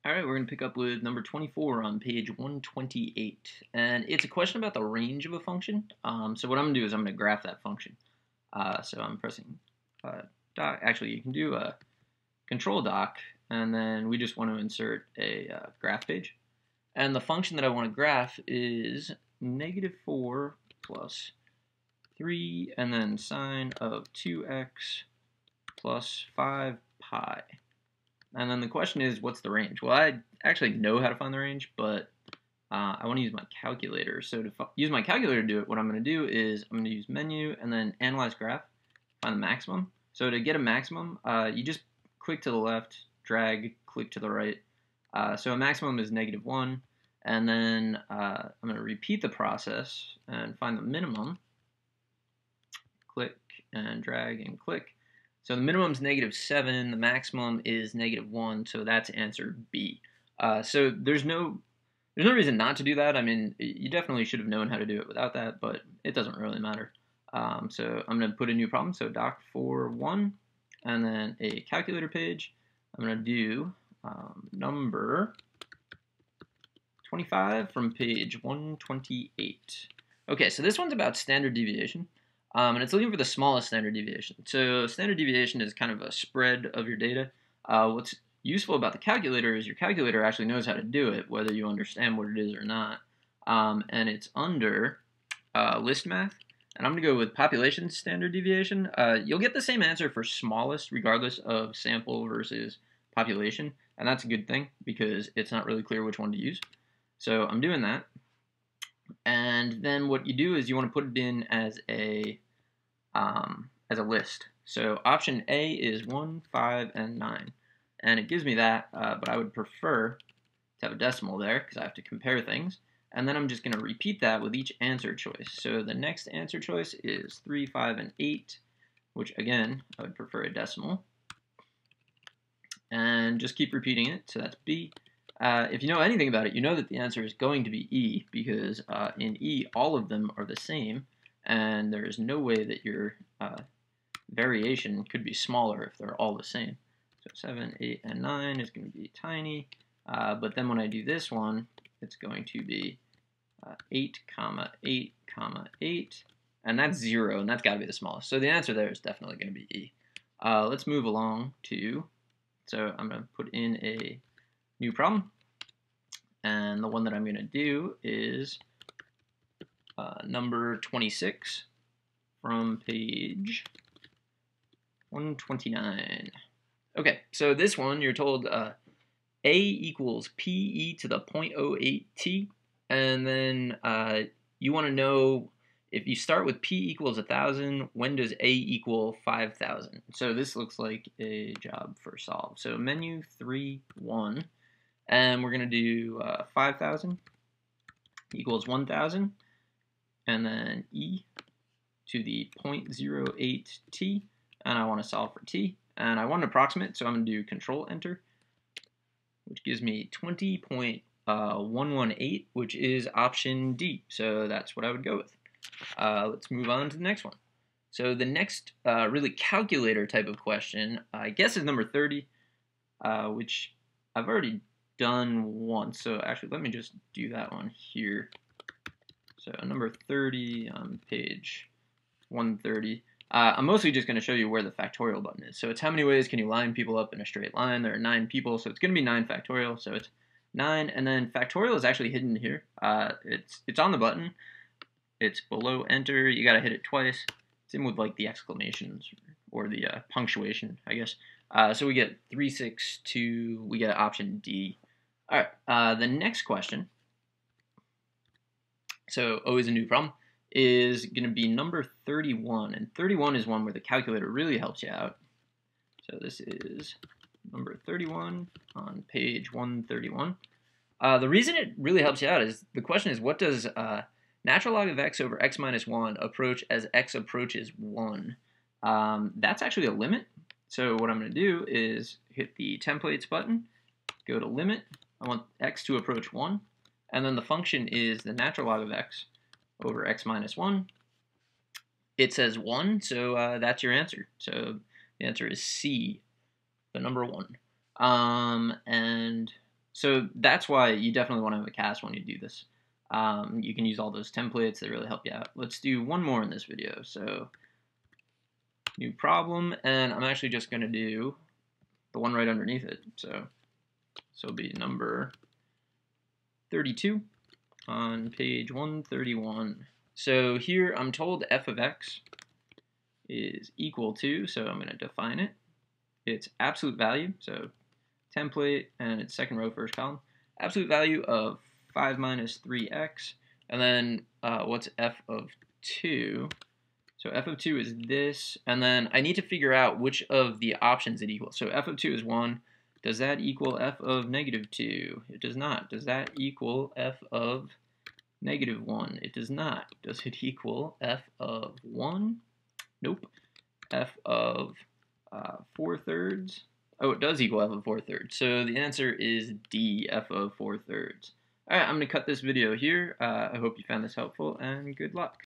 All right, we're going to pick up with number 24 on page 128. And it's a question about the range of a function. So what I'm going to do is I'm going to graph that function. So I'm pressing doc. Actually, you can do a control doc, and then we just want to insert a graph page. And the function that I want to graph is -4 plus 3, and then sine of 2x plus 5 pi. And then the question is, what's the range? Well, I actually know how to find the range, but I want to use my calculator. So to use my calculator to do it, what I'm going to do is I'm going to use menu and then analyze graph, find the maximum. So to get a maximum, you just click to the left, drag, click to the right. So a maximum is -1. And then I'm going to repeat the process and find the minimum. Click and drag and click. So the minimum is -7, the maximum is -1, so that's answer B. So there's no reason not to do that. I mean, you definitely should have known how to do it without that, but it doesn't really matter. So I'm going to put a new problem, so doc for 1, and then a calculator page. I'm going to do number 25 from page 128. Okay, so this one's about standard deviation. And it's looking for the smallest standard deviation. So standard deviation is kind of a spread of your data. What's useful about the calculator is your calculator actually knows how to do it, whether you understand what it is or not. And it's under list math. And I'm going to go with population standard deviation. You'll get the same answer for smallest regardless of sample versus population. And that's a good thing because it's not really clear which one to use. So I'm doing that. And then what you do is you want to put it in as a list. So option A is 1, 5, and 9. And it gives me that, but I would prefer to have a decimal there because I have to compare things. And then I'm just going to repeat that with each answer choice. So the next answer choice is 3, 5, and 8, which again, I would prefer a decimal. And just keep repeating it. So that's B. If you know anything about it, you know that the answer is going to be E because in E, all of them are the same, and there is no way that your variation could be smaller if they're all the same. So 7, 8, and 9 is going to be tiny, but then when I do this one, it's going to be 8, 8, 8, and that's 0, and that's got to be the smallest. So the answer there is definitely going to be E. Let's move along to, so I'm going to put in a new problem, and the one that I'm going to do is number 26 from page 129. Okay, so this one you're told A equals PE to the 0.08t, and then you want to know if you start with P equals 1,000, when does A equal 5,000? So this looks like a job for solve. So menu 3, 1. And we're going to do 5,000 equals 1,000, and then e to the 0.08t, and I want to solve for t. And I want an approximate, so I'm going to do Control-Enter, which gives me 20.118, which is option D. So that's what I would go with. Let's move on to the next one. So the next really calculator type of question, I guess, is number 30, which I've already done once. So actually, let me just do that one here. So number 30 on page 130. I'm mostly just going to show you where the factorial button is. So it's how many ways can you line people up in a straight line. There are 9 people, so it's going to be 9 factorial. So it's 9, and then factorial is actually hidden here. It's on the button. It's below enter. You got to hit it twice. It's in with like the exclamations or the punctuation, I guess. So we get 362. We get option D. All right. The next question. So always a new problem is going to be number 31, and 31 is one where the calculator really helps you out. So this is number 31 on page 131. The reason it really helps you out is the question is, what does natural log of x over x minus 1 approach as x approaches 1? That's actually a limit. So what I'm going to do is hit the templates button, go to limit. I want x to approach 1, and then the function is the natural log of x over x minus 1. It says 1, so that's your answer. So the answer is C, the number 1. And So that's why you definitely want to have a CAS when you do this. You can use all those templates that really help you out. Let's do one more in this video. So new problem, and I'm actually just going to do the one right underneath it. So it'll be number 32 on page 131. So here I'm told f of x is equal to, so I'm going to define it. Its absolute value, so template, and its second row, first column. Absolute value of 5 minus 3x, and then what's f of 2? So f of 2 is this, and then I need to figure out which of the options it equals. So f of 2 is 1. Does that equal f of negative 2? It does not. Does that equal f of negative 1? It does not. Does it equal f of 1? Nope. F of 4/3? Oh, it does equal f of 4/3. So the answer is D, f of 4/3. Alright, I'm going to cut this video here. I hope you found this helpful, and good luck.